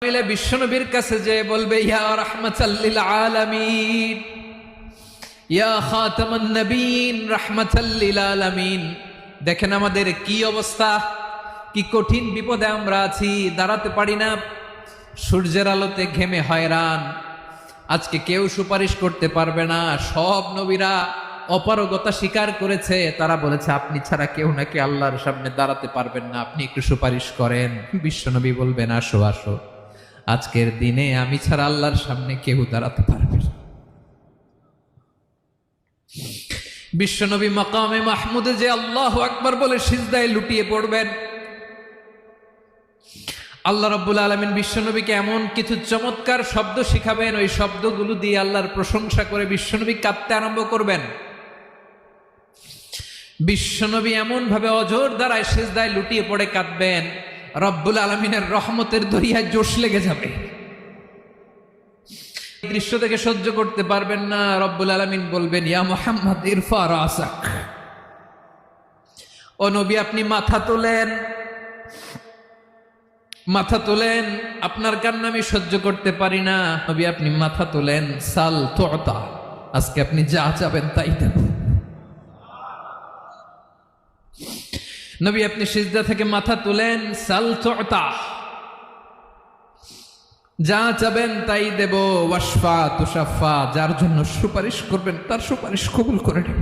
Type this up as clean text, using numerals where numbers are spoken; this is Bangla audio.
মিলে বিশ্বনবীর কাছে যে বলবে ইয়া রাহমাতাল লিল আলামিন, ইয়া খাতামান নবীন রাহমাতাল লিল আলামিন। দেখেন আমাদের কি অবস্থা, কি কঠিন বিপদে আমরা আছি, দাঁড়াতে পারি না, সূর্যের আলোতে ঘেমে হয়রান। আজকে কেউ সুপারিশ করতে পারবে না। সব নবীরা অপারগতা স্বীকার করেছে, তারা বলেছে আপনি ছাড়া কেউ নাকি আল্লাহর সামনে দাঁড়াতে পারবেন না, আপনি একটু সুপারিশ করেন। বিশ্বনবী বলবেন আসো আসো, আজকের দিনে আমি ছাড়া আল্লাহর সামনে কেউ দাঁড়াতে পারবে না। বিশ্বনবী মাকামে মাহমুদে যে আল্লাহু আকবার বলে সিজদায় লুটিয়ে পড়বেন, আল্লাহ রাব্বুল আলামিন বিশ্বনবীকে এমন কিছু চমৎকার শব্দ শিখাবেন, ওই শব্দগুলো দিয়ে আল্লাহর প্রশংসা করে বিশ্বনবী কাঁদতে আরম্ভ করবেন। বিশ্বনবী এমন ভাবে অজর দ্বারায় সিজদায় লুটিয়ে পড়ে কাঁদবেন, রব্বুল আলামিনের রহমতের দরিয়ায় জোশ লেগে যাবে। এই দৃশ্য থেকে সহ্য করতে পারবেন না। রব্বুল আলামিন বলবেন ইয়া মুহাম্মদ ইরফা রাসাক, ও নবী আপনি মাথা তোলেন, মাথা তোলেন, আপনার কান্না আমি সহ্য করতে পারি না। নবী আপনি মাথা তোলেন, সাল তুতা, আজকে আপনি যা চাবেন তাই দেব। নবী আপনি সিজদা থেকে মাথা তুলেন, সাল তুতা, যা চাবেন তাই দেব। ওয়াশফা তুশাফা, যার জন্য সুপারিশ করবেন তার সুপারিশ কবুল করে নেব।